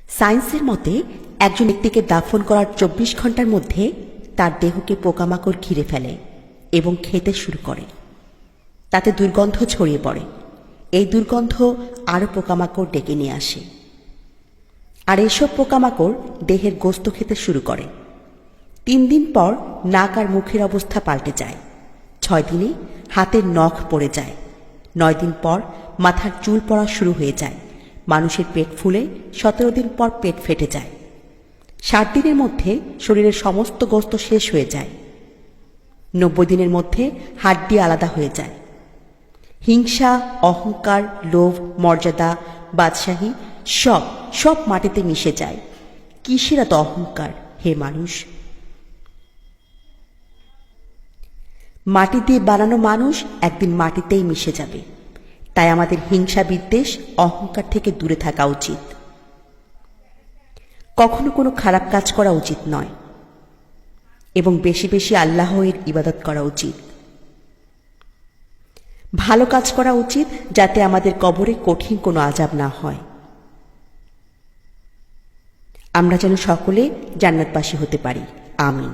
সায়েন্সের মতে একজন ব্যক্তিকে দাফন করার ২৪ ঘন্টার মধ্যে তার দেহকে পোকামাকড় ঘিরে ফেলে এবং খেতে শুরু করে। তাতে দুর্গন্ধ ছড়িয়ে পড়ে। এই দুর্গন্ধ আরও পোকামাকড় ডেকে নিয়ে আসে, আর এসব পোকামাকড় দেহের গোস্ত খেতে শুরু করে। ৩ দিন পর নাক আর মুখের অবস্থা পাল্টে যায়। ৬ দিনে হাতের নখ পড়ে যায়। ৯ দিন পর মাথার চুল পড়া শুরু হয়ে যায়। মানুষের পেট ফুলে ১৭ দিন পর পেট ফেটে যায়। ৬০ দিনের মধ্যে শরীরের সমস্ত গোস্ত শেষ হয়ে যায়। ৯০ দিনের মধ্যে হাড্ডি আলাদা হয়ে যায়। হিংসা, অহংকার, লোভ, মর্যাদা, বাদশাহী সব মাটিতে মিশে যায়। কিসের এত অহংকার হে মানুষ? মাটি দিয়ে বানানো মানুষ একদিন মাটিতেই মিশে যাবে। তাই আমাদের হিংসা, বিদ্বেষ, অহংকার থেকে দূরে থাকা উচিত। কখনো কোনো খারাপ কাজ করা উচিত নয় এবং বেশি বেশি আল্লাহর ইবাদত করা উচিত। ভালো কাজ করা উচিত যাতে আমাদের কবরে কঠিন কোনো আযাব না হয়। আমরা যেন সকলে জান্নাতবাসী হতে পারি। আমিন।